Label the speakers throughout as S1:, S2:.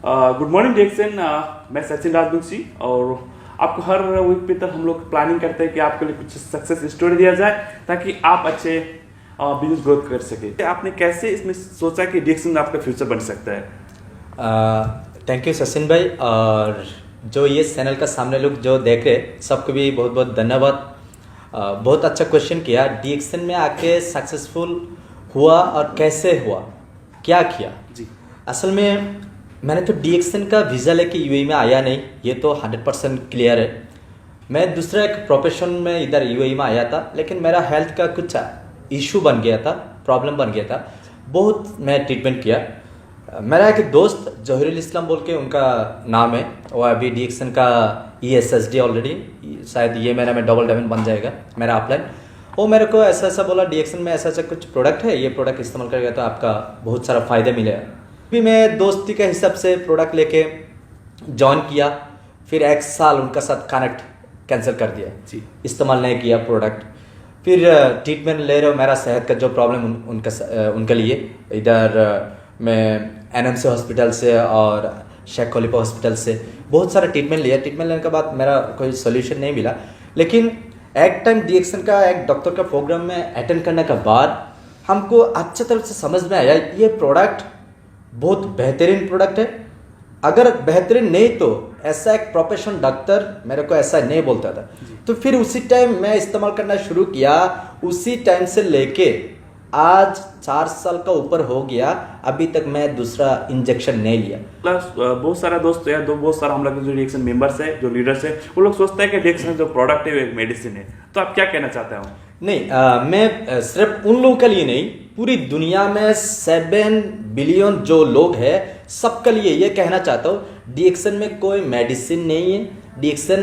S1: Good morning DXN. मैं सचिन राजवंशी और आपको हर वीक पे तक हम लोग प्लानिंग करते हैं कि आपके लिए कुछ सक्सेस स्टोरी दिया जाए ताकि आप अच्छे बिजनेस ग्रोथ कर सके। आपने कैसे इसमें सोचा कि डिएक्सन में आपका फ्यूचर बन सकता है?
S2: थैंक यू सचिन भाई, और जो ये चैनल का सामने लोग जो देख रहे सबको भी बहुत बहुत धन्यवाद। बहुत अच्छा क्वेश्चन किया। डिएक्सन में आके सक्सेसफुल हुआ और कैसे हुआ, क्या किया
S1: जी।
S2: असल में मैंने तो डिएक्सन का वीज़ा लेके यूएई में आया नहीं, ये तो 100% क्लियर है। मैं दूसरा एक प्रोफेशन में इधर यूएई में आया था, लेकिन मेरा हेल्थ का कुछ इशू बन गया था, प्रॉब्लम बन गया था। बहुत मैं ट्रीटमेंट किया। मेरा एक दोस्त जहीरुल इस्लाम बोल के उनका नाम है, वो अभी डिएक्सन का ESSD ऑलरेडी, शायद ये महीना में डबल डायमंड बन जाएगा मेरा अपलाइन। वो मेरे को ऐसा ऐसा बोला, डिएक्सन में ऐसा ऐसा कुछ प्रोडक्ट है, ये प्रोडक्ट इस्तेमाल करेगा तो आपका बहुत सारा फ़ायदा मिलेगा। फिर मैं दोस्ती के हिसाब से प्रोडक्ट लेके ज्वाइन किया। फिर 1 साल उनका साथ कनेक्ट कैंसिल कर दिया
S1: जी।
S2: इस्तेमाल नहीं किया प्रोडक्ट। फिर ट्रीटमेंट ले रहे हो, मेरा सेहत का जो प्रॉब्लम उनके लिए इधर मैं NMC हॉस्पिटल से और शेख खलीफा हॉस्पिटल से बहुत सारा ट्रीटमेंट लिया। ट्रीटमेंट लेने के बाद मेरा कोई सोल्यूशन नहीं मिला, लेकिन एक टाइम डिएक्सन का एक डॉक्टर का प्रोग्राम में अटेंड करने के बाद हमको अच्छी तरह से समझ में आया ये प्रोडक्ट बहुत बेहतरीन प्रोडक्ट है। अगर बेहतरीन नहीं तो ऐसा एक प्रोफेशनल डॉक्टर मेरे को ऐसा नहीं बोलता था। तो फिर उसी टाइम मैं इस्तेमाल करना शुरू किया। उसी टाइम से लेके आज 4 साल का ऊपर हो गया, अभी तक मैं दूसरा इंजेक्शन नहीं लिया।
S1: प्लस बहुत सारा दोस्त या बहुत सारा हम लोग जो डिएक्सन मेंबर्स है, जो लीडर्स है, वो लोग सोचते हैं कि डिएक्सन जो प्रोडक्ट है वो एक मेडिसिन है। तो आप क्या कहना चाहते हो?
S2: नहीं, मैं सिर्फ उन लोगों के लिए नहीं, पूरी दुनिया में 7 बिलियन जो लोग हैं सबके लिए ये कहना चाहता हूँ, डिएक्सन में कोई मेडिसिन नहीं है। डिएक्सन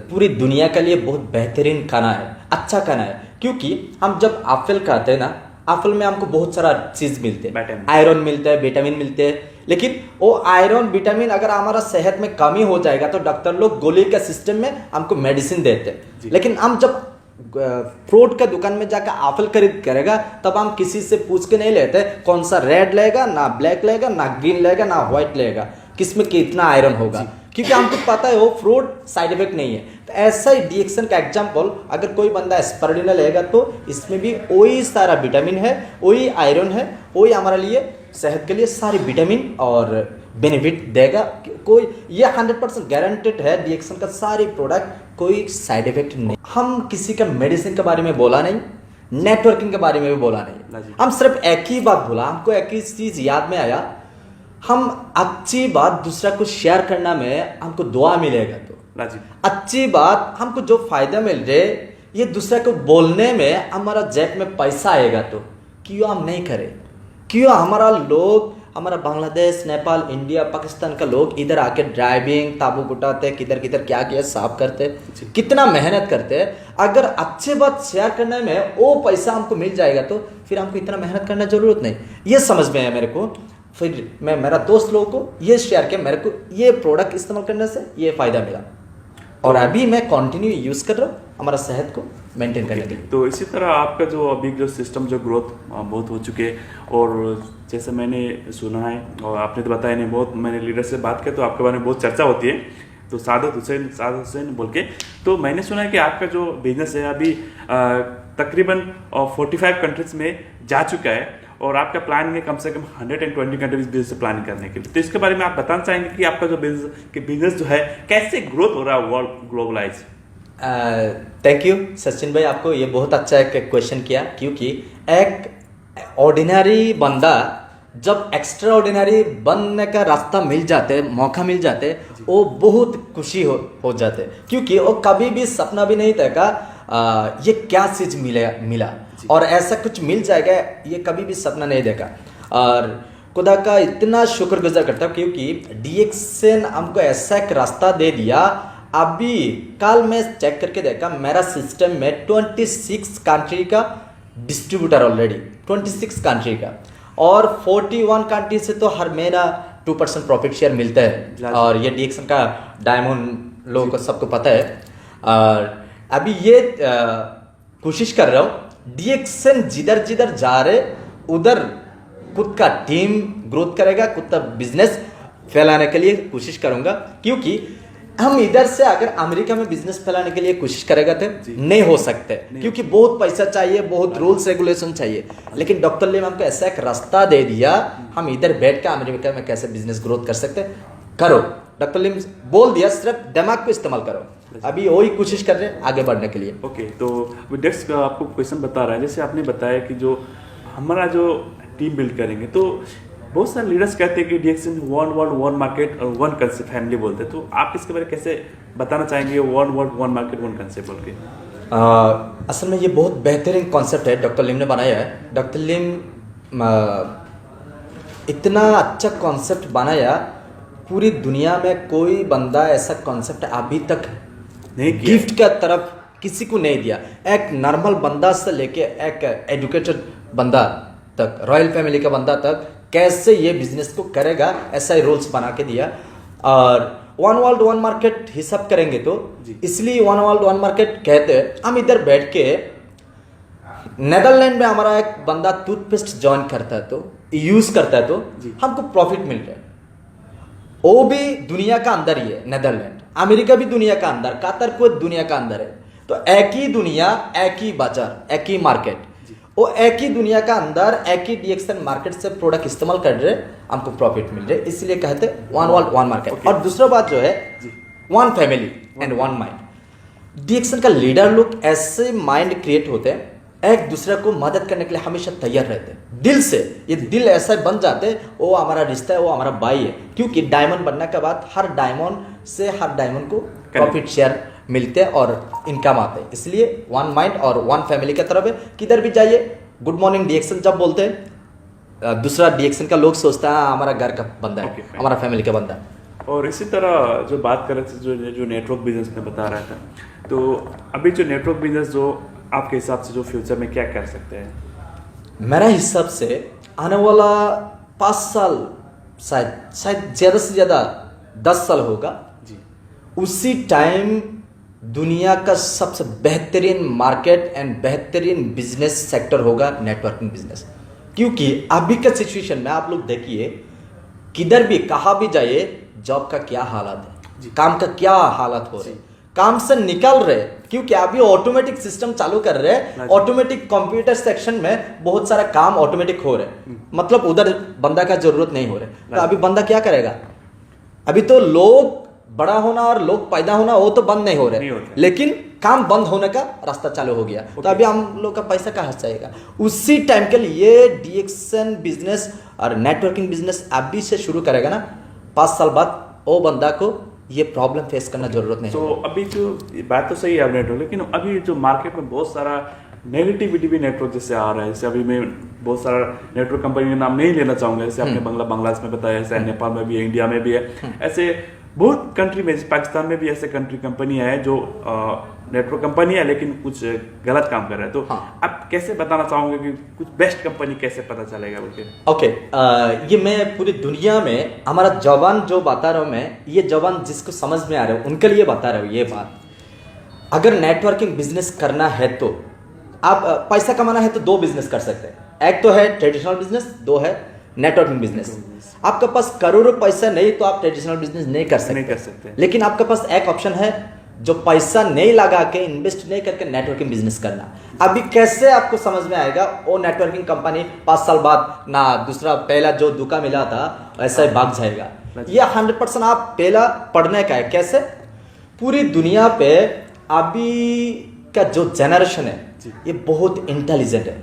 S2: पूरी दुनिया के लिए बहुत बेहतरीन खाना है, अच्छा खाना है। क्योंकि हम जब एप्पल खाते हैं ना, एप्पल में हमको बहुत सारा चीज़ मिलते हैं, आयरन मिलता है, विटामिन मिलते हैं। लेकिन वो आयरन विटामिन अगर हमारा सेहत में कमी हो जाएगा तो डॉक्टर लोग गोली का सिस्टम में हमको मेडिसिन देते हैं। लेकिन हम जब फ्रूट का दुकान में जाकर एप्पल खरीद करेगा तब हम किसी से पूछ के नहीं लेते कौन सा रेड लेगा, ना ब्लैक लेगा, ना ग्रीन लेगा, ना व्हाइट लेगा, किसमें कितना आयरन होगा, क्योंकि हमको पता है वो फ्रूट साइड इफेक्ट नहीं है। तो ऐसा ही डिएक्सन का एग्जांपल, अगर कोई बंदा स्पारुलिना लेगा तो इसमें भी वही सारा विटामिन है, वही आयरन है, वही हमारे लिए सेहत के लिए सारी विटामिन और बेनिफिट देगा। कोई ये 100% गारंटेड है डिएक्सन का सारी प्रोडक्ट, कोई साइड इफेक्ट नहीं। हम किसी का मेडिसिन के बारे में बोला नहीं, नेटवर्किंग के बारे में भी बोला नहीं। हम सिर्फ एक ही बात बोला, हमको एक ही चीज याद में आया, हम अच्छी बात दूसरा को शेयर करना में हमको दुआ मिलेगा। तो अच्छी बात हमको जो फायदा मिल रहे ये दूसरे को बोलने में हमारा जेब में पैसा आएगा, तो क्यों हम नहीं करें? क्यों हमारा लोग, हमारा बांग्लादेश, नेपाल, इंडिया, पाकिस्तान का लोग इधर आके ड्राइविंग ताबू गुटाते, किधर किधर क्या किया साफ करते, कितना मेहनत करते। अगर अच्छे बात शेयर करने में वो पैसा हमको मिल जाएगा तो फिर हमको इतना मेहनत करने जरूरत नहीं। ये समझ में आया मेरे को। फिर मैं मेरा दोस्त लोगों को ये शेयर किया, मेरे को ये प्रोडक्ट इस्तेमाल करने से ये फ़ायदा मिला और अभी मैं कंटिन्यू यूज़ कर रहा हूँ हमारा सेहत को मेंटेन करने के लिए।
S1: तो इसी तरह आपका जो अभी जो सिस्टम जो ग्रोथ बहुत हो चुके, और जैसे मैंने सुना है और आपने तो बताया नहीं, बहुत मैंने लीडर से बात की तो आपके बारे में बहुत चर्चा होती है, तो सादत हुसैन बोल के। तो मैंने सुना है कि आपका जो बिजनेस है अभी तकरीबन 45 कंट्रीज में जा चुका है और आपका प्लान है कम से कम 120 कंट्रीज बिजनेस से प्लान करने के लिए। तो इसके बारे में आप बताना चाहेंगे कि आपका जो बिजनेस जो है कैसे ग्रोथ हो रहा है world globalise?
S2: Thank you Sachin भाई, आपको ये बहुत अच्छा एक क्वेश्चन किया। क्योंकि एक ऑर्डिनरी बंदा जब एक्स्ट्रा ऑर्डिनरी बनने का रास्ता मिल जाते, मौका मिल जाते, वो बहुत खुशी हो जाते। क्योंकि वो कभी भी सपना भी नहीं देखा ये क्या चीज़ मिला और ऐसा कुछ मिल जाएगा, ये कभी भी सपना नहीं देखा। और खुदा का इतना शुक्रगुजार करता हूँ क्योंकि डिएक्सन हमको ऐसा एक रास्ता दे दिया। अभी कल मैं चेक करके देखा, मेरा सिस्टम में 26 कंट्री का डिस्ट्रीब्यूटर ऑलरेडी, 26 कंट्री का, और 41 कंट्री से तो हर महीना 2% प्रॉफिट शेयर मिलता है। और ये डिएक्सन का डायमंड लोगों को सबको पता है। और अभी ये कोशिश कर रहा हूँ डिएक्सन जिधर जिधर जा रहे उधर खुद का टीम ग्रोथ करेगा, खुद का बिजनेस फैलाने के लिए कोशिश करूंगा, क्योंकि हम इधर से अगर अमेरिका में बिजनेस फैलाने के लिए कोशिश करेगा तो नहीं हो सकते, क्योंकि बहुत पैसा चाहिए, बहुत रूल्स रेगुलेशन चाहिए। लेकिन डॉक्टर लिम हमको ऐसा एक रास्ता दे दिया, हम इधर बैठ के अमेरिका में कैसे बिजनेस ग्रोथ कर सकते, करो। डॉक्टर लिम बोल दिया, सिर्फ दिमाग को इस्तेमाल करो। अभी वही कोशिश कर रहे हैं आगे बढ़ने के लिए।
S1: ओके, तो नेक्स्ट आपको क्वेश्चन बता रहा है, जैसे आपने बताया कि जो हमारा जो टीम बिल्ड करेंगे, तो बहुत सारे लीडर्स कहते हैं कि डीएक्सन वन वर्ल्ड वन मार्केट और वन कंसेप्ट फैमिली बोलते हैं, तो आप इसके बारे में कैसे बताना चाहेंगे one world one market one concept बोल के?
S2: असल में ये बहुत बेहतरीन कॉन्सेप्ट है, डॉक्टर लिम ने बनाया है। डॉक्टर लिम इतना अच्छा कॉन्सेप्ट बनाया, पूरी दुनिया में कोई बंदा ऐसा कॉन्सेप्ट अभी तक
S1: नहीं किया,
S2: गिफ्ट का तरफ किसी को नहीं दिया। एक नॉर्मल बंदा से लेके एक एजुकेटेड बंदा तक, रॉयल फैमिली का बंदा तक कैसे ये बिजनेस को करेगा, ऐसा ही रूल्स बना के दिया। और वन वर्ल्ड वन मार्केट हिसाब करेंगे तो इसलिए वन वर्ल्ड वन मार्केट कहते हैं। हम इधर बैठ के नेदरलैंड में हमारा एक बंदा टूथपेस्ट ज्वाइन करता है तो यूज करता है तो हमको प्रॉफिट मिल रहा है, वो भी दुनिया का अंदर ही है। नेदरलैंड, अमेरिका भी दुनिया का अंदर, कतर को दुनिया का अंदर है। तो एक ही दुनिया, एक ही बाजार, एक ही मार्केट, वो एक ही दुनिया का अंदर एक ही डीएक्सन मार्केट से प्रोडक्ट इस्तेमाल कर रहे, हमको प्रॉफिट मिल रहे, इसलिए कहते वन वर्ल्ड वन मार्केट। और दूसरा बात जो है one family and one mind. डीएक्सन का लीडर लोग ऐसे माइंड क्रिएट होते हैं, एक दूसरे को मदद करने के लिए हमेशा तैयार रहते हैं दिल से। ये दिल ऐसा बन जाते हैं, वो हमारा रिश्ता है, वो हमारा भाई है। क्योंकि डायमंड बनने के बाद हर डायमंड से हर डायमंड को प्रॉफिट शेयर मिलते हैं और इनकम आते हैं। इसलिए वन माइंड और वन फैमिली की तरफ है। किधर भी जाइए गुड मॉर्निंग डीएक्सन जब बोलते हैं, दूसरा डीएक्सन का लोग सोचता है हमारा घर का बंदा है, हमारा फैमिली का बंदा है।
S1: और इसी तरह जो बात कर रहे थे, जो नेटवर्क बिजनेस में बता रहा था, तो अभी जो नेटवर्क बिजनेस जो आपके हिसाब से जो फ्यूचर में क्या कर सकते हैं?
S2: मेरा हिसाब से आने वाला 5 साल, शायद ज़्यादा से ज़्यादा 10 साल होगा
S1: जी,
S2: उसी टाइम दुनिया का सबसे बेहतरीन मार्केट एंड बेहतरीन बिजनेस सेक्टर होगा नेटवर्किंग बिजनेस। क्योंकि अभी का सिचुएशन में आप लोग देखिए, किधर भी कहाँ भी जाइए, जॉब का क्या हालत है, काम का क्या हालत हो रही, काम से निकल रहे, क्योंकि अभी ऑटोमेटिक सिस्टम चालू कर रहे हैं। ऑटोमेटिक कंप्यूटर सेक्शन में बहुत सारा काम ऑटोमेटिक हो रहे, मतलब उधर बंदा का जरूरत नहीं हो रहा। तो अभी बंदा क्या करेगा? अभी तो लोग बड़ा होना और लोग पैदा होना वो तो बंद नहीं हो रहे, लेकिन काम बंद होने का रास्ता चालू हो गया। तो अभी हम लोग का पैसा कहाँ से आएगा? उसी टाइम के लिए डीएक्सन बिजनेस और नेटवर्किंग बिजनेस अभी से शुरू करेगा ना, 5 साल बाद वो बंदा को ये प्रॉब्लम फेस करना जरूरत नहीं।
S1: तो अभी जो बात तो सही है आप नेटवर्क, लेकिन अभी जो मार्केट में बहुत सारा नेगेटिविटी भी नेटवर्क जैसे आ रहा है। जैसे अभी मैं बहुत सारा नेटवर्क कंपनी का नाम नहीं लेना चाहूंगा, जैसे आपने बांग्लादेश में बताया, ऐसे नेपाल में भी है, इंडिया में भी है, ऐसे बहुत कंट्री में, पाकिस्तान में भी ऐसे कंट्री कंपनियां हैं जो नेटवर्क कंपनी है लेकिन कुछ गलत काम कर रहे हैं। तो आप कैसे बताना चाहोगे कि कुछ बेस्ट कंपनी कैसे पता चलेगा बोल के?
S2: ओके, ये मैं पूरी दुनिया में हमारा जवान जो बता रहा हूँ, मैं ये जवान जिसको समझ में आ रहा है उनके लिए बता रहा हूँ ये बात। अगर नेटवर्किंग बिजनेस करना है तो आप पैसा कमाना है तो 2 बिजनेस कर सकते हैं। एक तो है ट्रेडिशनल बिजनेस, 2 है नेटवर्किंग बिजनेस। आपके पास करोड़ों पैसा नहीं तो आप ट्रेडिशनल बिजनेस नहीं कर सकते, लेकिन आपके पास एक ऑप्शन है जो पैसा नहीं लगा के, इन्वेस्ट नहीं करके नेटवर्किंग बिजनेस करना। अभी कैसे आपको समझ में आएगा? वो नेटवर्किंग कंपनी 5 साल बाद ना दूसरा पहला जो धोखा मिला था ऐसा ही भाग जाएगा। ये 100% आप पहला पढ़ने का है। कैसे? पूरी दुनिया पे अभी का जो जनरेशन है ये बहुत इंटेलिजेंट है।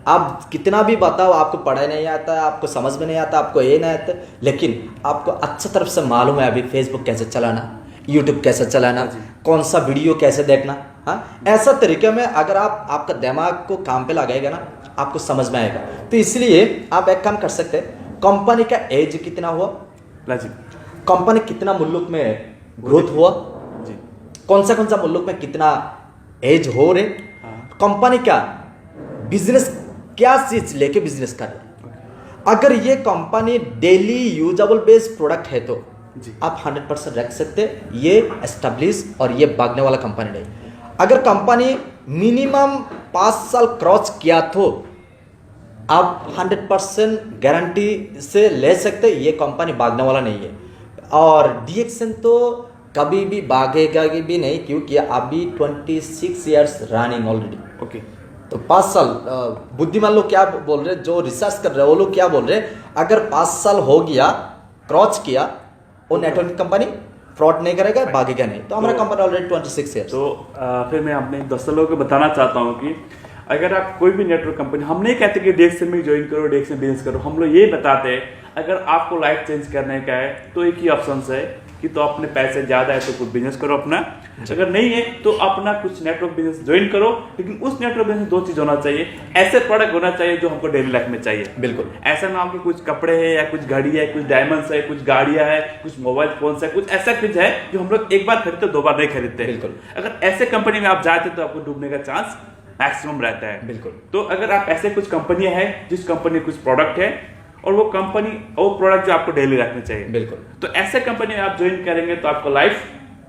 S2: आप कितना भी बताओ, आपको पढ़ाई नहीं आता, आपको समझ में नहीं आता, आपको ये नहीं आता, लेकिन आपको अच्छा तरफ से मालूम है अभी फेसबुक कैसे चलाना, यूट्यूब कैसे चलाना, कौन सा वीडियो कैसे देखना। हाँ, ऐसा तरीके में अगर आप आपका दिमाग को काम पे लगाएगा ना, आपको समझ में आएगा। तो इसलिए आप एक काम कर सकते हैं, कंपनी का एज कितना हुआ, कंपनी कितना मुल्क में ग्रोथ हुआ, कौन सा मुल्क में कितना एज हो रहे, कंपनी का बिजनेस क्या चीज लेके बिजनेस कर रहे। अगर ये company daily usable based product है तो आप 100% रख सकते, ये एस्टेब्लिश और ये भागने वाला कंपनी नहीं। अगर कंपनी मिनिमम 5 साल क्रॉस किया तो आप 100% गारंटी से ले सकते हैं, ये कंपनी भागने वाला नहीं है। और डीएक्सन तो कभी भी भागेगा भी नहीं, क्योंकि अभी 26 ईयर्स रनिंग ऑलरेडी।
S1: ओके।
S2: तो 5 साल, बुद्धिमान लोग क्या बोल रहे हैं, जो रिसर्च कर रहे हैं वो लोग क्या बोल रहे हैं, अगर 5 साल हो गया, क्रॉच किया, वो नेटवर्किंग कंपनी फ्रॉड नहीं करेगा, भागेगा नहीं। तो हमारा कंपनी ऑलरेडी 26 ईयर्स।
S1: तो फिर मैं अपने दोस्तों लोगों को बताना चाहता हूँ कि अगर आप कोई भी नेटवर्क कंपनी, हम नहीं कहते कि डीएक्सन में ज्वाइन करो, डीएक्सन बिजनेस करो, हम लोग ये बताते हैं अगर आपको लाइफ चेंज करने का है तो एक ही ऑप्शन है कि तो अपने पैसे ज्यादा है तो कुछ बिजनेस करो अपना, अगर नहीं है तो अपना कुछ नेटवर्क बिजनेस ज्वाइन करो। लेकिन उस नेटवर्क बिजनेस 2 चीज होना चाहिए, ऐसे प्रोडक्ट होना चाहिए जो हमको डेली लाइफ में चाहिए।
S2: बिल्कुल।
S1: ऐसा ना हो कि कुछ कपड़े है या कुछ घड़ी है, कुछ डायमंड्स है, कुछ गाड़ियां है, कुछ मोबाइल फोन है, कुछ ऐसा कुछ है जो हम लोग एक बार खरीदते 2 बार नहीं खरीदते।
S2: बिल्कुल।
S1: अगर ऐसे कंपनी में आप जाते तो आपको डूबने का चांस मैक्सिमम रहता है।
S2: बिल्कुल।
S1: तो अगर आप ऐसे कुछ कंपनियां हैं जिस कंपनी कुछ प्रोडक्ट है और वो कंपनी वो प्रोडक्ट जो आपको डेली रखने चाहिए,
S2: बिल्कुल,
S1: तो ऐसे कंपनी में आप ज्वाइन करेंगे तो आपका लाइफ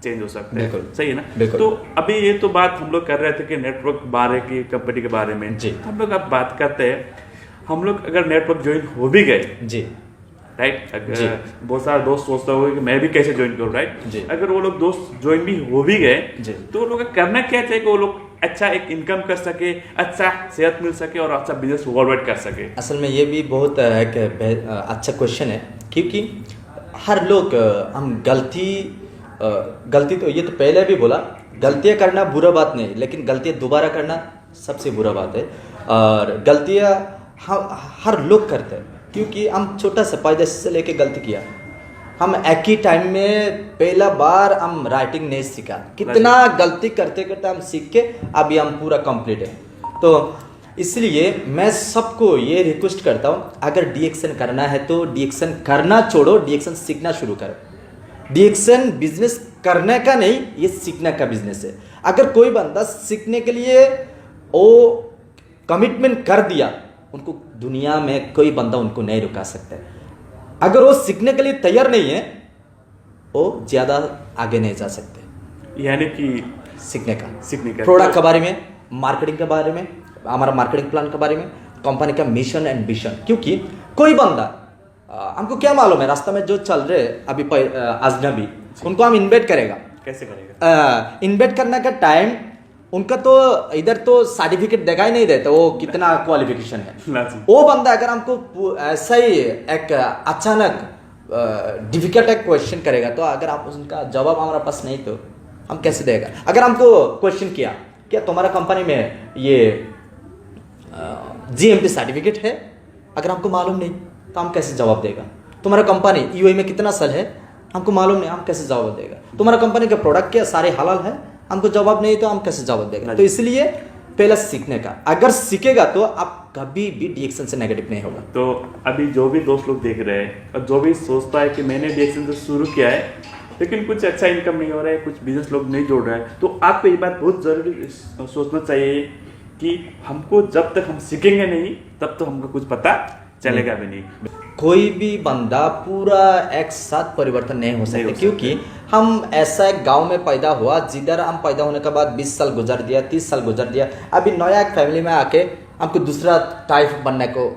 S1: चेंज हो सकता है।
S2: बिल्कुल।
S1: सही है ना?
S2: बिल्कुल।
S1: तो अभी ये तो बात हम लोग कर रहे थे कि नेटवर्क बारे की कंपनी के बारे में
S2: जी।
S1: हम लोग अब बात करते हैं, हम लोग अगर नेटवर्क ज्वाइन हो भी गए,
S2: जी,
S1: राइट,
S2: जी।
S1: अगर बहुत सारे दोस्त सोचते होंगे कि मैं भी कैसे ज्वाइन करूं, राइट,
S2: जी।
S1: अगर वो लोग दोस्त ज्वाइन भी हो भी गए
S2: जी।
S1: तो वो लोग को करना क्या चाहिए कि वो लोग अच्छा एक इनकम कर सके, अच्छा सेहत मिल सके और अच्छा बिजनेस वर्ल्डवाइड कर सके।
S2: असल में ये भी बहुत एक अच्छा क्वेश्चन है, क्योंकि हर लोग हम गलती तो ये तो पहले भी बोला, गलतियाँ करना बुरा बात नहीं, लेकिन गलतियाँ दोबारा करना सबसे बुरा बात है। और गलतियाँ हर लोग करते हैं, क्योंकि हम छोटा सा पैदा से लेके गलती किया, हम एक ही टाइम में पहला बार हम राइटिंग नहीं सीखा, कितना गलती करते करते हम सीख के अभी हम पूरा कंप्लीट है। तो इसलिए मैं सबको ये रिक्वेस्ट करता हूँ, अगर डीएक्सन करना है तो डीएक्सन करना छोड़ो, डीएक्सन सीखना शुरू करो। डीएक्सन बिजनेस करने का नहीं, ये सीखने का बिजनेस है। अगर कोई बंदा सीखने के लिए वो कमिटमेंट कर दिया, उनको दुनिया में कोई बंदा उनको नहीं रुका सकता है। अगर वो सीखने के लिए तैयार नहीं है, वो ज़्यादा आगे नहीं जा सकते।
S1: यानी कि
S2: सीखने का
S1: तो
S2: प्रोडक्ट के बारे में, मार्केटिंग के बारे में, हमारा मार्केटिंग प्लान के बारे में, कंपनी का मिशन एंड विजन। क्योंकि कोई बंदा हमको क्या मालूम है, रास्ता में जो चल रहे अभी अजनबी, उनको हम इन्वाइट करेगा,
S1: कैसे करेगा?
S2: इन्वाइट करने का टाइम उनका तो इधर तो सर्टिफिकेट दिखाई नहीं देता वो कितना क्वालिफिकेशन है। वो बंदा अगर हमको ऐसा ही एक अचानक डिफिकल्ट एक क्वेश्चन करेगा, तो अगर आप उनका जवाब हमारे पास नहीं तो हम कैसे देगा। अगर हमको क्वेश्चन किया क्या तुम्हारा कंपनी में ये जीएमपी सर्टिफिकेट है, अगर हमको मालूम नहीं तो हम कैसे जवाब देगा। तुम्हारा कंपनी यूएई में कितना साल है, हमको मालूम नहीं, हम कैसे जवाब देगा। तुम्हारा कंपनी का प्रोडक्ट क्या सारे हलाल है, हमको जवाब नहीं तो हम कैसे जवाब देगा। तो इसलिए पहले सीखने का, अगर सीखेगा तो आप कभी भी डीएक्सन से नेगेटिव नहीं होगा।
S1: तो अभी जो भी दोस्त लोग देख रहे हैं और जो भी सोचता है कि मैंने डीएक्सन से शुरू किया है लेकिन कुछ अच्छा इनकम नहीं हो रहा है, कुछ बिजनेस लोग नहीं जोड़ रहे हैं, तो आपको ये बात बहुत जरूरी सोचना चाहिए कि हमको जब तक हम सीखेंगे नहीं तब तो हमको कुछ पता चलेगा भी नहीं।
S2: कोई भी बंदा पूरा एक साथ परिवर्तन नहीं हो सकता, क्योंकि हम ऐसा एक गांव में पैदा हुआ जिधर हम पैदा होने के बाद 20 साल गुजर दिया, 30 साल गुजर दिया, अभी नया एक फैमिली में आके हमको दूसरा टाइप बनने को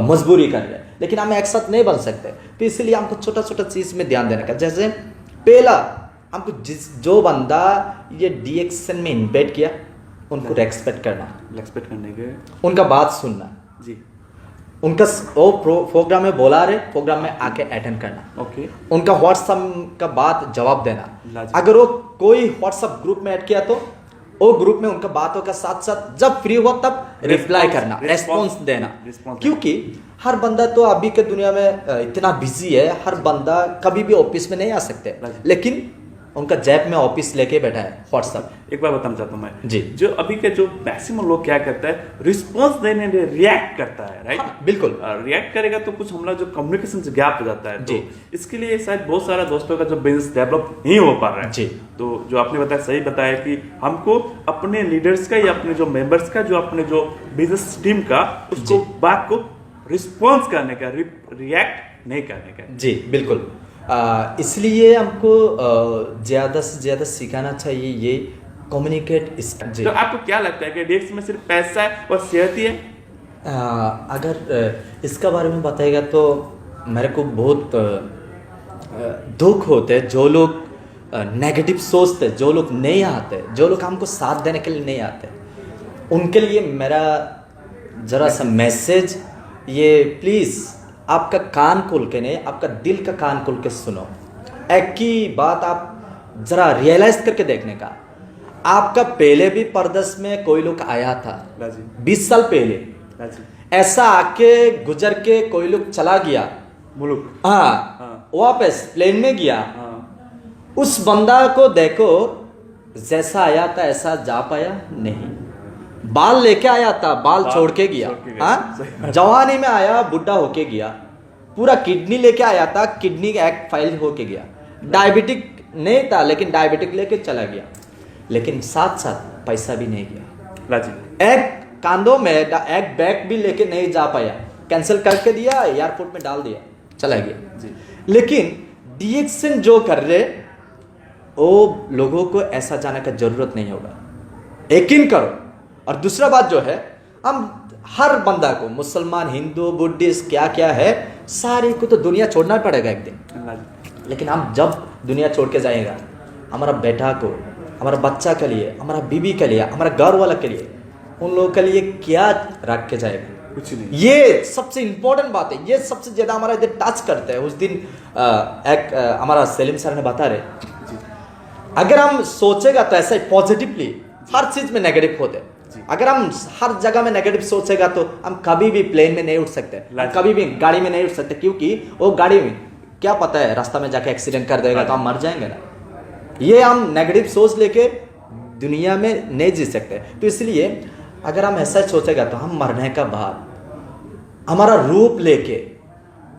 S2: मजबूरी कर रहे हैं, लेकिन हम एक साथ नहीं बन सकते। तो इसलिए हमको छोटा छोटा चीज़ में ध्यान देने का, जैसे पहला हमको जो बंदा ये डीएक्सन में इन्वाइट किया उनको रेस्पेक्ट करने के, उनका बात सुनना
S1: जी,
S2: उनका वो प्रोग्राम में बोला रहे, प्रोग्राम में आके अटेंड करना,
S1: ओके,
S2: उनका व्हाट्सएप का बात जवाब देना। अगर वो कोई व्हाट्सएप ग्रुप में ऐड किया तो वो ग्रुप में उनका बातों का साथ साथ जब फ्री हुआ तब रिप्लाई करना, रेस्पॉन्स देना। क्योंकि हर बंदा तो अभी के दुनिया में इतना बिजी है, हर बंदा कभी भी ऑफिस में नहीं आ सकते, लेकिन उनका जेब में ऑफिस लेके बैठा है व्हाट्सएप।
S1: एक बार बताना चाहता हूँ मैं
S2: जी,
S1: जो अभी के जो मैक्सिमम लोग क्या करता है, रिस्पॉन्स देने में रिएक्ट करता है, राइट?
S2: हाँ, बिल्कुल।
S1: रिएक्ट करेगा तो कुछ हमारा जो कम्युनिकेशन से गैप हो जाता है,
S2: जी,
S1: तो इसके लिए शायद बहुत सारा दोस्तों का जो बिजनेस डेवलप नहीं हो पा रहा है।
S2: जी,
S1: तो जो आपने बताया सही बताया कि हमको अपने लीडर्स का या अपने जो मेंबर्स का, जो अपने जो बिजनेस टीम का, उसको बात को रिस्पॉन्स करने का, रिएक्ट नहीं करने का।
S2: जी बिल्कुल। इसलिए हमको ज़्यादा से ज़्यादा सिखाना चाहिए ये कम्युनिकेट।
S1: तो आपको क्या लगता है कि डीएक्सन में सिर्फ पैसा है और सेहत ही है?
S2: अगर इसका बारे में बताएगा तो मेरे को बहुत दुख होते हैं जो लोग नेगेटिव सोचते, जो लोग नहीं आते, जो लोग हमको साथ देने के लिए नहीं आते, उनके लिए मेरा ज़रा सा मैसेज ये, प्लीज़ आपका कान खोल के नहीं, आपका दिल का कान खोल के सुनो। एक ही बात आप ज़रा रियलाइज करके देखने का, आपका पहले भी परदेश में कोई लोग आया था, 20 साल पहले ऐसा आके गुजर के कोई लोग चला गया
S1: मुल्क,
S2: हाँ, वापस प्लेन में गया,
S1: हाँ।
S2: उस बंदा को देखो, जैसा आया था ऐसा जा पाया नहीं। बाल लेके आया था, बाल छोड़ के गया, हाँ, जवानी में आया, बुढ़ा होके गया। पूरा किडनी लेके आया था, किडनी एक फाइल होके गया। डायबिटिक नहीं था लेकिन डायबिटिक लेके चला गया, लेकिन साथ साथ पैसा भी नहीं गया। एक कांधों में एक बैग भी लेके नहीं जा पाया, कैंसिल करके दिया, एयरपोर्ट में डाल दिया, चला गया। लेकिन डीएक्सन जो कर रहे, वो लोगों को ऐसा जाने का जरूरत नहीं होगा, यकीन करो। और दूसरा बात जो है, हम हर बंदा को, मुसलमान, हिंदू, बुद्धिस्ट, क्या क्या है, सारे को तो दुनिया छोड़ना पड़ेगा एक दिन। लेकिन हम जब दुनिया छोड़ के जाएगा, हमारा बेटा को, हमारा बच्चा के लिए, हमारा बीवी के लिए, हमारा घर वाला के लिए, उन लोगों के लिए क्या रख के जाएगा?
S1: कुछ नहीं।
S2: ये सबसे इंपॉर्टेंट बात है, ये सबसे ज्यादा हमारा इधर टच करता है। उस दिन एक हमारा सलीम सर ने बता रहे, अगर हम सोचेगा तो ऐसा पॉजिटिवली, हर चीज में नेगेटिव होते हैं। अगर हम हर जगह में नेगेटिव सोचेगा तो हम कभी भी प्लेन में नहीं उठ सकते, कभी भी गाड़ी में नहीं उठ सकते, क्योंकि वो गाड़ी में क्या पता है रास्ता में जाके एक्सीडेंट कर देगा तो हम मर जाएंगे ना। ये हम नेगेटिव सोच लेके दुनिया में नहीं जी सकते। तो इसलिए अगर हम ऐसा सोचेगा तो हम मरने का बाद हमारा रूप लेके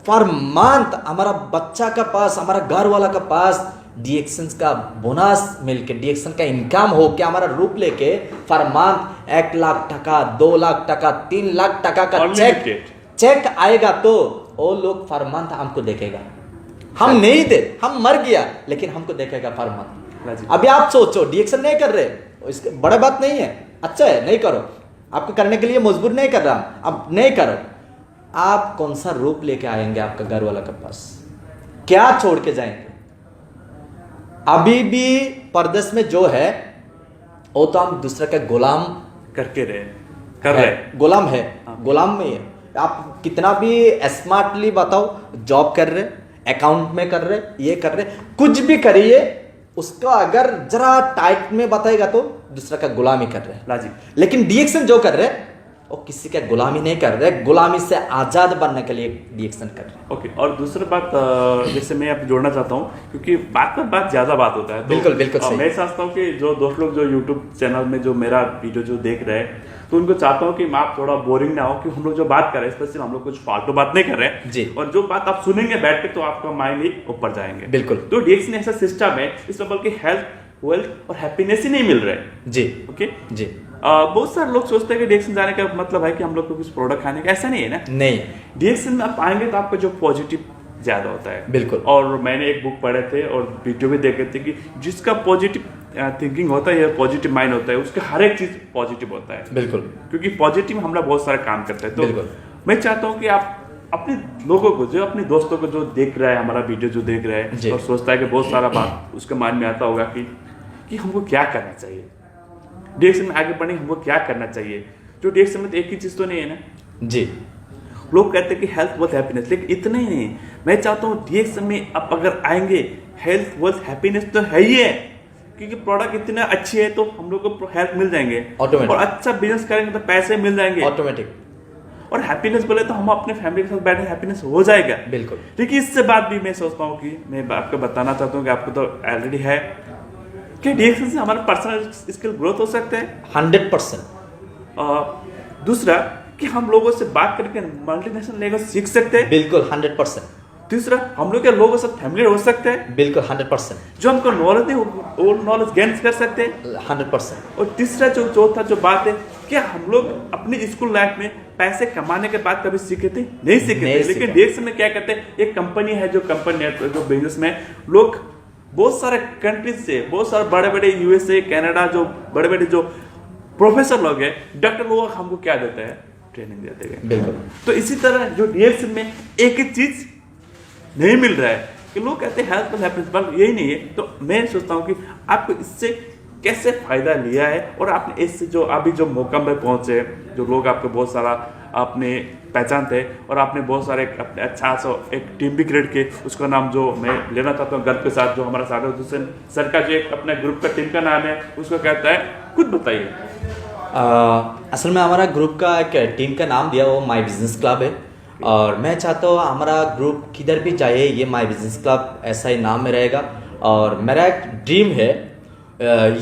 S2: फॉर मंथ हमारा बच्चा का पास, हमारा घर वाला का पास डीएक्शन का बोनस मिलके, डीएक्शन का इनकम हो के, हमारा रूप लेके फॉर मंथ 1 लाख टका, 2 लाख टका, 3 लाख टका का चेक आएगा तो वो लोग फॉर मंथ हमको देखेगा। हम नहीं दे, हम मर गया लेकिन हमको देखेगा फॉर मंथ। अभी आप सोचो, डीएक्शन नहीं कर रहे, इसके बड़ा बात नहीं है, अच्छा है, नहीं करो, आपको करने के लिए मजबूर नहीं कर रहा, अब नहीं करो। आप कौन सा रूप लेके आएंगे आपका घर वाला के पास? क्या छोड़ के जाएंगे? अभी भी परदेश में जो है वो तो हम दूसरे का गुलाम
S1: करके रहे, कर रहे,
S2: गुलाम है, गुलाम में है। आप कितना भी स्मार्टली बताओ, जॉब कर रहे, अकाउंट में कर रहे, ये कर रहे, कुछ भी करिए, उसका अगर जरा टाइट में बताएगा तो दूसरा का गुलामी कर रहे। लेकिन डीएक्शन जो कर रहे वो किसी का गुलामी नहीं कर रहे, गुलामी से आजाद बनने के लिए डीएक्शन कर रहे।
S1: ओके। और दूसरी बात जैसे मैं अब जोड़ना चाहता हूँ, क्योंकि बात पर बात ज्यादा बात होता है, तो
S2: बिल्कुल बिल्कुल सही।
S1: मैं समझता हूँ कि जो दोस्त लोग जो यूट्यूब चैनल में जो मेरा वीडियो जो देख रहे हैं, तो उनको चाहता हूँ कि आप थोड़ा बोरिंग ना हो, कि हम लोग जो बात कर रहे हैं, स्पेशली हम लोग कुछ फालतू बात नहीं कर रहे हैं
S2: जी,
S1: और जो बात आप सुनेंगे बैठ के तो आपका माइंड ही ऊपर जाएंगे।
S2: बिल्कुल।
S1: तो डीएक्शन ऐसा सिस्टम है, इसमें बल्कि हेल्थ, वेल्थ और हैप्पीनेस ही नहीं मिल रहा है
S2: जी।
S1: ओके
S2: जी।
S1: बहुत सारे लोग सोचते हैं कि डीएक्शन जाने का मतलब है कि हम लोग को कुछ प्रोडक्ट खाने का, ऐसा नहीं है ना।
S2: नहीं,
S1: डीएक्शन में आप आएंगे तो आपका जो पॉजिटिव ज्यादा होता है।
S2: बिल्कुल।
S1: और मैंने एक बुक पढ़े थे और वीडियो भी देखे थे कि जिसका पॉजिटिव थिंकिंग होता है या पॉजिटिव माइंड होता है, उसका हर एक चीज पॉजिटिव होता है।
S2: बिल्कुल।
S1: क्योंकि पॉजिटिव हम लोग बहुत सारा काम करते हैं। तो
S2: बिल्कुल।
S1: मैं चाहता हूँ कि आप अपने लोगों को, जो अपने दोस्तों को जो देख रहा है हमारा वीडियो जो देख रहा है और सोचता है कि बहुत सारा बात उसके माइंड में आता होगा कि हमको क्या करना चाहिए, डीएक्शन में आगे बढ़ने हमको क्या करना चाहिए। जो डीएक्शन में तो एक ही चीज तो नहीं है ना
S2: जी।
S1: लोग कहते हैं कि हेल्थ वेल्थ हैप्पीनेस, लेकिन इतना ही नहीं। मैं चाहता हूँ डीएक्शन में आप अगर आएंगे, हेल्थ वेल्थ हैप्पीनेस तो है ही है, क्योंकि प्रोडक्ट इतना अच्छी है तो हम लोग को हेल्प मिल जाएंगे, और अच्छा बिजनेस करेंगे तो पैसे मिल जाएंगे
S2: ऑटोमेटिक।
S1: और हैप्पीनेस बोले तो हम अपने फैमिली के साथ बैठे हैप्पीनेस हो जाएगा।
S2: बिल्कुल।
S1: लेकिन इससे बात भी मैं सोचता हूँ कि मैं आपको बताना चाहता हूँ कि आपको तो ऑलरेडी है कि डीएक्शन से हमारा पर्सनल स्किल ग्रोथ हो सकते हैं
S2: 100%।
S1: दूसरा कि हम लोगों से बात करके मल्टीनेशनल लैंग्वेज सीख सकते हैं।
S2: बिल्कुल 100%।
S1: तीसरा, हम लोग के लोगों से फैमिली हो सकते हैं।
S2: बिल्कुल 100%।
S1: जो हमको नॉलेज है वो नॉलेज गेन कर सकते हैं
S2: 100%।
S1: और तीसरा जो चौथा जो बात है कि हम लोग अपनी स्कूल लाइफ में पैसे कमाने के बाद कभी सीखे थे नहीं सीखे थे, लेकिन डीएक्शन में क्या करते हैं, एक कंपनी है, जो कंपनी है जो बिजनेस में लोग बहुत सारे कंट्रीज से, बहुत सारे बड़े बड़े यूएसए कनाडा जो बड़े बड़े जो प्रोफेसर लोग हैं, डॉक्टर लोग हमको क्या देते हैं, ट्रेनिंग देते गए।
S2: बिल्कुल।
S1: तो इसी तरह जो डीएक्सन में एक ही चीज नहीं मिल रहा है कि लोग कहते हैं हेल्थ और हैप्पीनेस, बट यही नहीं है। तो मैं सोचता हूँ कि आपको इससे कैसे फायदा लिया है और आपने इससे जो अभी जो मुकाम पे पहुंचे, जो लोग आपको बहुत सारा आपने पहचानते हैं और आपने बहुत सारे अपने अच्छा सा एक टीम भी क्रिएट की, उसका नाम जो मैं लेना चाहता हूँ गर्व के साथ, जो हमारा सादत हुसैन सर का जो एक अपने ग्रुप का टीम का नाम है, उसको कहता है, खुद बताइए।
S2: असल में हमारा ग्रुप का एक टीम का नाम दिया वो माई बिजनेस क्लब है, और मैं चाहता हूँ हमारा ग्रुप किधर भी जाए ये माई बिजनेस क्लब ऐसा ही नाम में रहेगा। और मेरा एक ड्रीम है,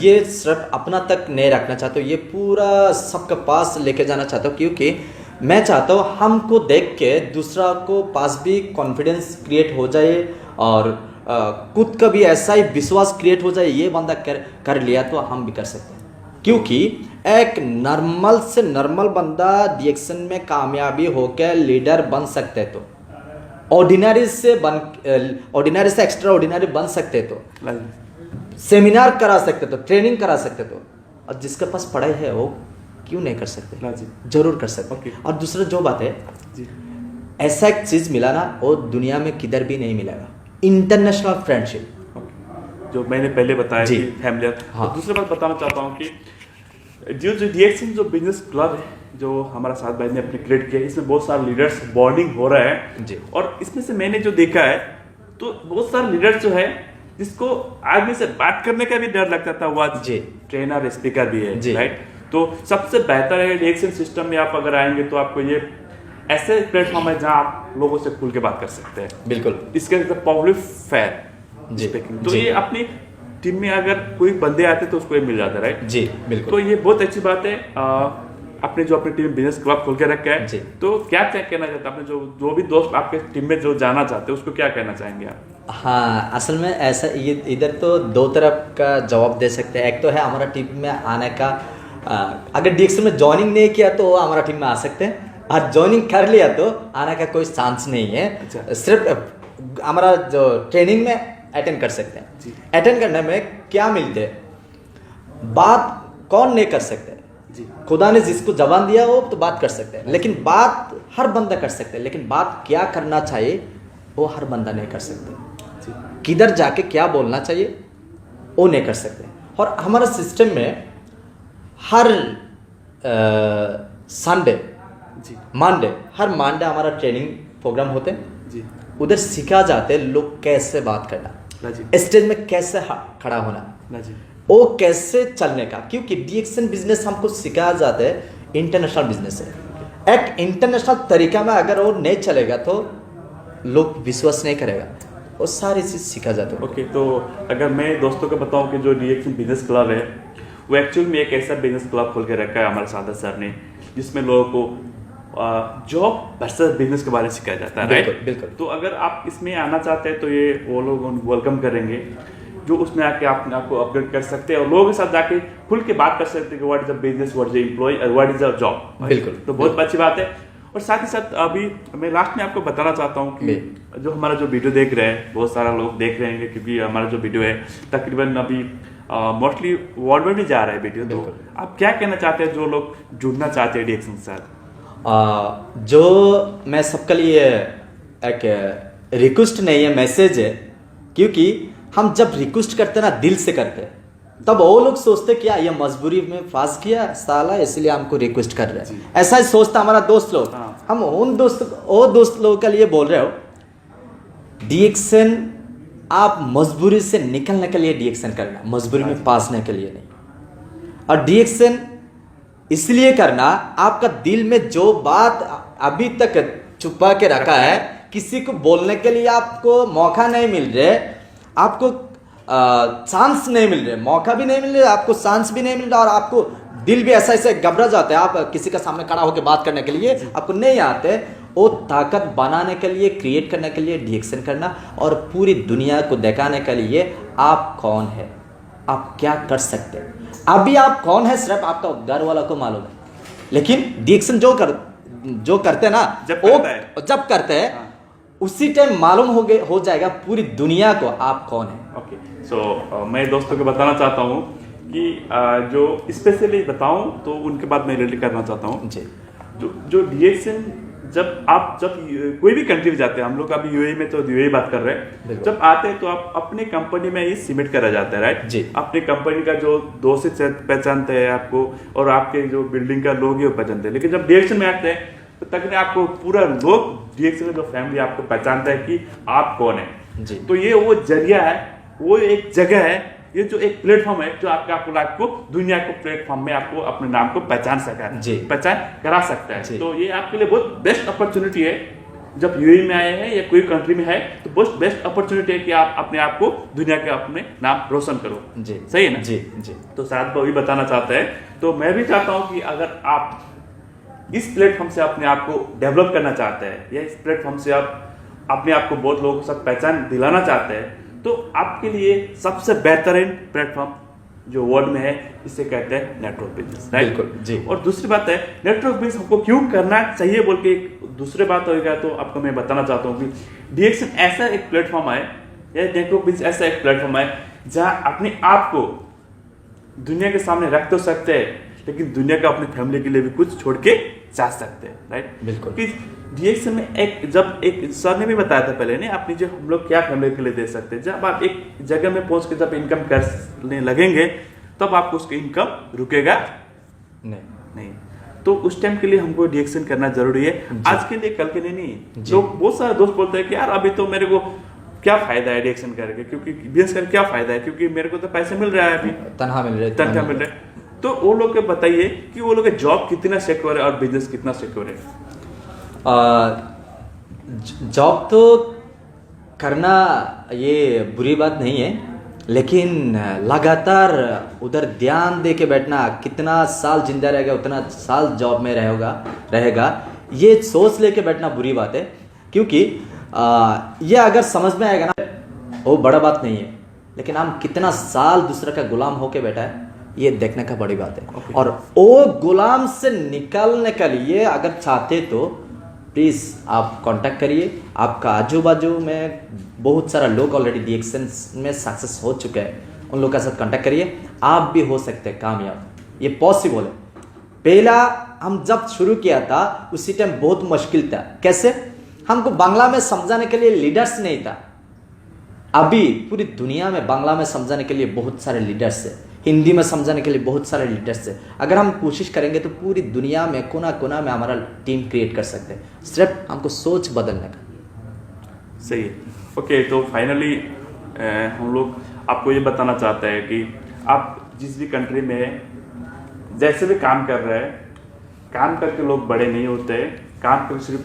S2: ये सिर्फ अपना तक नहीं रखना चाहता हूँ, ये पूरा सबके पास लेके जाना चाहता हूँ, क्योंकि मैं चाहता हूँ हमको देख के दूसरा को पास भी कॉन्फिडेंस क्रिएट हो जाए और खुद का भी ऐसा ही विश्वास क्रिएट हो जाए, ये बंदा कर लिया तो हम भी कर सकते हैं। क्योंकि एक नॉर्मल से नॉर्मल बंदा डीएक्सन में कामयाबी होकर लीडर बन सकते तो, ऑर्डिनरी से एक्स्ट्रा ऑर्डिनरी बन सकते तो, सेमिनार करा सकते तो, ट्रेनिंग करा सकते तो, और जिसके पास पढ़ाई है वो क्यों नहीं कर सकते? जरूर कर सकते। और दूसरा जो बात है जी, ऐसा एक चीज मिला ना वो दुनिया में किधर भी नहीं मिलेगा, इंटरनेशनल फ्रेंडशिप,
S1: जो मैंने पहले बताया कि फैमिली। हाँ। दूसरी बात बताना चाहता हूँ कि जो डीएक्सन जो बिजनेस क्लब है जो हमारा साथ भाई ने अपने क्रिएट किया, इसमें बहुत सारे लीडर्स बॉन्डिंग हो रहा है जी। और इसमें से मैंने जो देखा है तो बहुत सारे लीडर्स जो है जिसको आदमी से बात करने का भी डर लगता था, वो आज ट्रेनर स्पीकर भी है, राइट। तो सबसे बेहतर है डीएक्सन सिस्टम में आप अगर आएंगे तो आपको ये ऐसे प्लेटफॉर्म है जहाँ आप लोगों से खुल के बात कर सकते हैं। बिल्कुल। इसके पब्लिक फेयर स्पीकिंग, तो ये अपनी टीम में अगर कोई बंदे आते तो उसको ये मिल जाता है, राइट जी। बिल्कुल। तो ये बहुत अच्छी बात है। अपने जो अपनी टीम बिजनेस क्लब खोल के रखा है, तो क्या कहना चाहते हैं अपने जो भी दोस्त आपके टीम में जो जाना चाहते हैं उसको क्या कहना चाहेंगे आप?
S2: हाँ, असल में ऐसा ये इधर तो दो तरफ का जवाब दे सकते हैं। एक तो है हमारा टीम में आने का, अगर डीएक्सन में ज्वाइनिंग नहीं किया तो हमारा टीम में आ सकते हैं, और ज्वाइनिंग कर लिया तो आने का कोई चांस नहीं है। अच्छा। सिर्फ हमारा जो ट्रेनिंग में अटेंड कर सकते हैं। अटेंड करने में क्या मिलते हैं, बात कौन नहीं कर सकते जी। खुदा ने जिसको जबान दिया वो तो बात कर सकते हैं, लेकिन बात हर बंदा कर सकते हैं, लेकिन बात क्या करना चाहिए वो हर बंदा नहीं कर सकते। किधर जाके क्या बोलना चाहिए वो नहीं कर सकते। और हमारा सिस्टम में हर संडे मंडे हर मंडे हमारा ट्रेनिंग प्रोग्राम होते हैं जी। उधर सिखा जाते हैं लोग कैसे बात करना, स्टेज में कैसे खड़ा होना, वो कैसे चलने का, क्योंकि डीएक्सन बिजनेस हमको सिखाया जाता है इंटरनेशनल बिजनेस है। एक इंटरनेशनल तरीका में अगर वो नहीं चलेगा तो लोग विश्वास नहीं करेगा, वो सारी चीज सिखा जाता है।
S1: ओके, तो अगर मैं दोस्तों को बताऊं कि जो डीएक्सन बिजनेस क्लब है वो एक्चुअल में एक ऐसा बिजनेस क्लब खोल के रखा है हमारे सादत सर ने, जिसमें लोगों को जॉब वर्सेस बिजनेस के बारे में सिखाया जाता है, राइट। बिल्कुल। तो अगर आप इसमें आना चाहते हैं तो ये वो लोग वेलकम करेंगे, जो उसमें आके आपको अपग्रेड कर सकते हैं और लोगों के साथ जाके खुल के बात कर सकते हैं कि what is the business, what is the employ और व्हाट इज द जॉब। बिल्कुल। तो बहुत अच्छी बात है। और साथ ही साथ अभी मैं लास्ट में आपको बताना चाहता हूँ कि जो हमारा जो वीडियो देख रहे हैं, बहुत सारा लोग देख रहे हैं, क्योंकि हमारा जो वीडियो है तकरीबन अभी मोस्टली वर्ल्ड में भी जा रहा है वीडियो। तो आप क्या कहना चाहते हैं जो लोग जुड़ना चाहते हैं डीएक्सन के साथ?
S2: जो मैं सबके लिए एक रिक्वेस्ट नहीं है, मैसेज है, क्योंकि हम जब रिक्वेस्ट करते ना दिल से करते तब वो लोग सोचते क्या ये मजबूरी में फांस किया साला इसलिए हमको रिक्वेस्ट कर रहे हैं, ऐसा ही सोचता हमारा दोस्त लोग। हम उन दोस्त लोगों के लिए बोल रहे हो, डीएक्सन आप मजबूरी से निकलने के लिए डीएक्सन करना, मजबूरी में पासने के लिए नहीं। और डीएक्सन इसलिए करना, आपका दिल में जो बात अभी तक छुपा के रखा है, किसी को बोलने के लिए आपको मौका नहीं मिल रहे, आपको चांस नहीं मिल रहे, मौका भी नहीं मिल रहा, आपको चांस भी नहीं मिल रहा, और आपको दिल भी ऐसा ऐसे घबरा जाता है, आप किसी के सामने खड़ा होकर बात करने के लिए आपको नहीं आते, वो ताकत बनाने के लिए, क्रिएट करने के लिए डीएक्सन करना, और पूरी दुनिया को दिखाने के लिए आप कौन है, आप क्या कर सकते हैं। अभी आप कौन है सिर्फ आपका घर वाला को मालूम है, लेकिन डीएक्सन जो करते हैं ना, जब करते हैं उसी टाइम मालूम हो जाएगा पूरी दुनिया को आप कौन है।
S1: ओके, सो मैं दोस्तों को बताना चाहता हूँ कि जो स्पेशली बताऊं तो उनके बाद मैं रिलेट करना चाहता हूँ जी। जो डीएक्सन जब कोई भी कंट्री में जाते हैं, हम लोग अभी यूएई में तो यूएई बात कर रहे हैं,
S2: बिल्कुल।
S1: जब आते हैं तो आप अपने कंपनी में ही सिमिट करा जाता है, राइट
S2: जी।
S1: अपनी कंपनी का जो दोस्त से पहचानते हैं आपको, और आपके जो बिल्डिंग का लोग ही वो पहचानते हैं। लेकिन जब डीएक्सन में आते हैं तो तक आपको पूरा लोग डीएक्सन में जो फैमिली आपको पहचानता है कि आप कौन है।
S2: जी।
S1: तो ये वो जरिया है, वो एक जगह है, ये जो एक प्लेटफॉर्म है जो आपको लाइफ को दुनिया को प्लेटफॉर्म में आपको अपने नाम को पहचान सका है,
S2: जी।
S1: पहचान करा सकता है।
S2: जी।
S1: तो ये आपके लिए बहुत बेस्ट अपॉर्चुनिटी है। जब यूएई में आए हैं या कोई कंट्री में है तो बहुत बेस्ट अपॉर्चुनिटी है कि आप अपने आप को दुनिया के अपने नाम रोशन करो।
S2: जी।
S1: सही है ना?
S2: जी जी।
S1: तो शायद वही बताना चाहते हैं। तो मैं भी चाहता हूँ कि अगर आप इस प्लेटफॉर्म से अपने आप को डेवलप करना चाहते हैं या इस प्लेटफॉर्म से आप अपने आप को बहुत लोगों के साथ पहचान दिलाना चाहते हैं, तो आपके लिए सबसे बेहतरीन प्लेटफॉर्म जो वर्ल्ड में है इसे कहते हैं नेटवर्क बिजनेस, राइट?
S2: बिल्कुल, जी।
S1: और दूसरी बात है नेटवर्क बिजनेस हमको क्यों करना चाहिए बोल के एक दूसरी बात होगा, तो आपको मैं बताना चाहता हूँ कि डीएक्सन ऐसा एक प्लेटफॉर्म है या नेटवर्क बिजनेस ऐसा एक प्लेटफॉर्म है जहाँ अपने आप को दुनिया के सामने रख तो सकते हैं, लेकिन दुनिया का अपनी फैमिली के लिए भी कुछ छोड़ के जा सकते हैं, राइट?
S2: बिल्कुल।
S1: कि डीएक्सन में एक सर ने भी बताया था पहले, नहीं अपनी जो हम लोग क्या फैमिली के लिए दे सकते हैं, जब आप एक जगह में पहुंच के जब इनकम करने लगेंगे तब आपको उसका इनकम रुकेगा नहीं। तो उस टाइम के लिए हमको डीएक्सन करना जरूरी है, आज के लिए, कल के लिए नहीं।
S2: जी।
S1: लोग बहुत सारे दोस्त बोलते हैं कि यार अभी तो मेरे को क्या फायदा है डीएक्सन करके, क्योंकि बिजनेस करके क्या फायदा है, क्योंकि मेरे को तो पैसे मिल रहा है, अभी
S2: तनख्वाह मिल रही है,
S1: तनख्वाह मिल रहा है। तो वो लोग को बताइए कि वो लोग का जॉब कितना सिक्योर है और बिजनेस कितना सिक्योर है।
S2: जॉब तो करना ये बुरी बात नहीं है, लेकिन लगातार उधर ध्यान दे के बैठना, कितना साल जिंदा रहेगा उतना साल जॉब में रहेगा ये सोच लेके बैठना बुरी बात है। क्योंकि ये अगर समझ में आएगा ना वो बड़ा बात नहीं है, लेकिन हम कितना साल दूसरे का गुलाम होके बैठा है ये देखने का बड़ी बात है। और वो गुलाम से निकलने के लिए अगर चाहते तो प्लीज़ आप कांटेक्ट करिए। आपका आजू बाजू में बहुत सारा लोग ऑलरेडी डीएक्सन में सक्सेस हो चुके हैं, उन लोगों के साथ कांटेक्ट करिए, आप भी हो सकते हैं कामयाब, ये पॉसिबल है। पहला हम जब शुरू किया था उसी टाइम बहुत मुश्किल था। कैसे? हमको बांग्ला में समझाने के लिए लीडर्स नहीं था। अभी पूरी दुनिया में बांग्ला में समझाने के लिए बहुत सारे लीडर्स है, हिंदी में समझाने के लिए बहुत सारे लीडर्स है। अगर हम कोशिश करेंगे तो पूरी दुनिया में कोना कोना में हमारा टीम क्रिएट कर सकते हैं, सिर्फ हमको सोच बदलने का।
S1: सही है। ओके, तो फाइनली हम लोग आपको ये बताना चाहते हैं कि आप जिस भी कंट्री में जैसे भी काम कर रहे हैं, काम करके लोग बड़े नहीं होते हैं। काम करके सिर्फ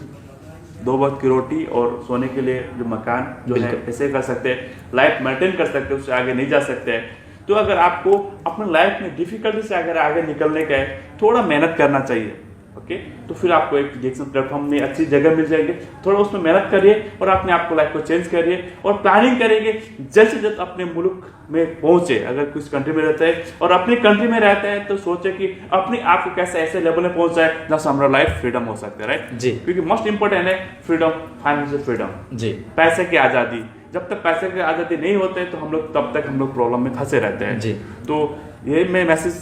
S1: 2 वक्त की रोटी और सोने के लिए जो मकान जो है ऐसे कर सकते हैं, लाइफ मेंटेन कर सकते हैं, उससे आगे नहीं जा सकते हैं। तो अगर आपको अपने लाइफ में डिफिकल्टी से अगर आगे निकलने का है, थोड़ा मेहनत करना चाहिए। ओके, तो फिर आपको एक डीएक्सन प्लेटफॉर्म में अच्छी जगह मिल जाएगी। थोड़ा उसमें मेहनत करिए और अपने आप को लाइफ को चेंज करिए और प्लानिंग करेंगे जल्द से जल्द अपने मुल्क में पहुंचे। अगर कुछ कंट्री में रहता है और अपनी कंट्री में रहता है तो सोचे कि अपने आप को कैसे ऐसे लेवल में पहुंच जाए जहाँ से हमारा लाइफ फ्रीडम हो सकता है, राइट?
S2: जी।
S1: क्योंकि मोस्ट इंपॉर्टेंट है फ्रीडम, फाइनेंशियल फ्रीडम,
S2: जी,
S1: पैसे की आज़ादी। जब तक पैसे की आज़ादी नहीं होते तो हम लोग तब तक हम लोग प्रॉब्लम में फंसे रहते हैं।
S2: जी।
S1: तो ये मैं मैसेज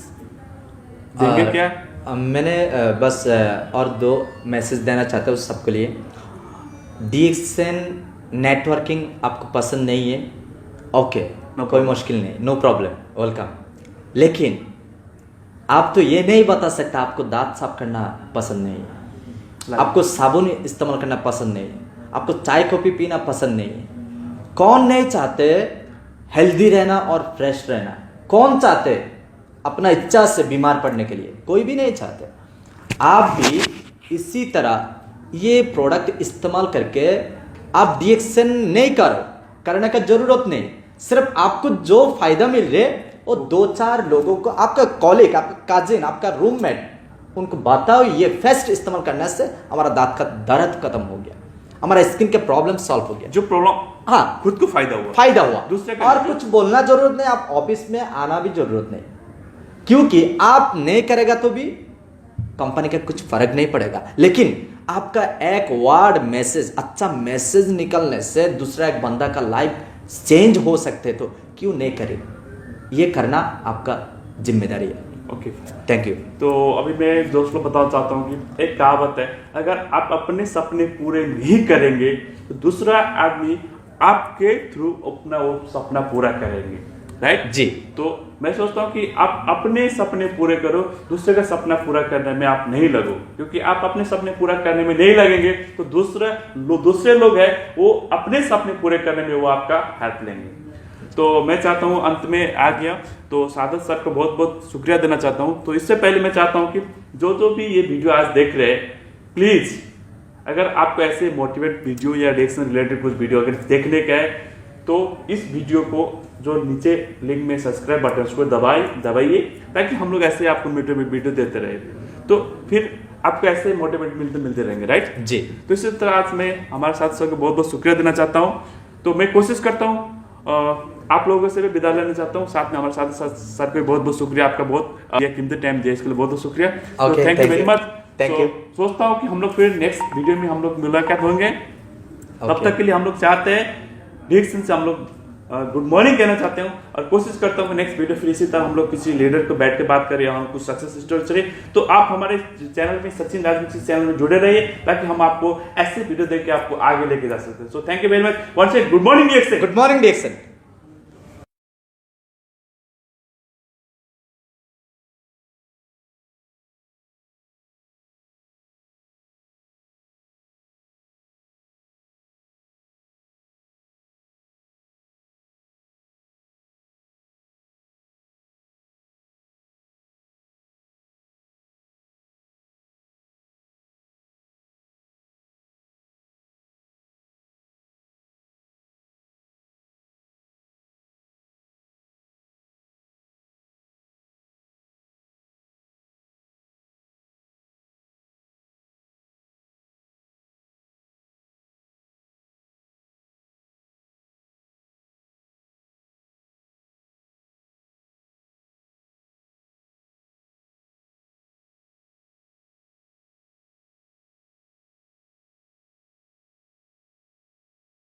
S1: देंगे क्या?
S2: मैंने बस और 2 मैसेज देना चाहता हूँ सबके लिए। डीएक्सन नेटवर्किंग आपको पसंद नहीं है, ओके, कोई मुश्किल नहीं, नो प्रॉब्लम, वेलकम। लेकिन आप तो ये नहीं बता सकता आपको दांत साफ करना पसंद नहीं है, आपको साबुन इस्तेमाल करना पसंद नहीं है, आपको चाय कॉफ़ी पीना पसंद नहीं है। कौन नहीं चाहते हेल्दी रहना और फ्रेश रहना? कौन चाहते अपना इच्छा से बीमार पड़ने के लिए? कोई भी नहीं चाहते। आप भी इसी तरह ये प्रोडक्ट इस्तेमाल करके आप डीएक्सन नहीं करने का जरूरत नहीं। सिर्फ आपको जो फायदा मिल रहे वो 2-4 लोगों को, आपका कॉलीग, आपका काजिन, आपका रूममेट, उनको बताओ ये फेस्ट इस्तेमाल करने से हमारा दांत का दर्द खत्म हो गया, हमारा स्किन के प्रॉब्लम सॉल्व हो गया।
S1: जो प्रॉब्लम,
S2: हाँ,
S1: खुद को फायदा हुआ
S2: दूसरे का। और कुछ बोलना जरूरत नहीं, आप ऑफिस में आना भी जरूरत नहीं, क्योंकि आप नहीं करेगा तो भी कंपनी का कुछ फर्क नहीं पड़ेगा। लेकिन आपका एक वर्ड मैसेज, अच्छा मैसेज निकलने से दूसरा एक बंदा का लाइफ चेंज हो सकते, तो क्यों नहीं करें? ये करना आपका जिम्मेदारी है।
S1: Okay
S2: thank you.
S1: तो अभी मैं दोस्तों बताना चाहता हूँ कि एक कहावत है, अगर आप अपने सपने पूरे नहीं करेंगे तो दूसरा आदमी आपके थ्रू अपना वो सपना पूरा करेंगे, राइट
S2: जी।
S1: तो मैं सोचता हूँ कि आप अपने सपने पूरे करो, दूसरे का सपना पूरा करने में आप नहीं लगो, क्योंकि आप अपने सपने पूरा करने में नहीं लगेंगे तो दूसरे लोग हैं वो अपने सपने पूरे करने में वो आपका हेल्प लेंगे। तो मैं चाहता हूँ अंत में आ गया, तो सादत सर को बहुत बहुत शुक्रिया देना चाहता हूँ। तो इससे पहले मैं चाहता हूँ कि जो भी ये वीडियो आज देख रहे हैं, प्लीज अगर आपको ऐसे मोटिवेट वीडियो या डिएक्शन रिलेटेड कुछ वीडियो अगर देखने का है तो इस वीडियो को जो नीचे लिंक में सब्सक्राइब बटन उसको दबाइए, ताकि हम लोग ऐसे आपको मोटिवेट वीडियो देते रहे, तो फिर आपको ऐसे मोटिवेट मिलते रहेंगे, राइट
S2: जी।
S1: तो इसी तरह आज मैं हमारे साथ सर को बहुत बहुत शुक्रिया देना चाहता हूँ। तो मैं कोशिश करता हूँ आप लोगों से भी विदा लेना चाहता हूँ, साथ में हमारे साथ सर को बहुत बहुत शुक्रिया, आपका बहुत यह कीमती टाइम दिया इसके लिए बहुत बहुत शुक्रिया। Thank you very much.
S2: Thank you.
S1: सोचता हूँ कि हम लोग फिर नेक्स्ट वीडियो में हम लोग मुलाकात होंगे। तब तक के लिए हम लोग चाहते हैं डिएक्शन से हम लोग गुड मॉर्निंग कहना चाहते हूँ, और कोशिश करता हूँ नेक्स्ट वीडियो फिर इसी तरह हम लोग किसी लीडर को बैठ के बात करें या कुछ सक्सेस स्टोरी चले। तो आप हमारे चैनल में सचिन राजवंशी चैनल में जुड़े रहिए, ताकि हम आपको ऐसे वीडियो देके आपको आगे लेके जा सकते हैं। So thank you very much. Once again good morning डिएक्शन।
S2: Good morning डिएक्शन।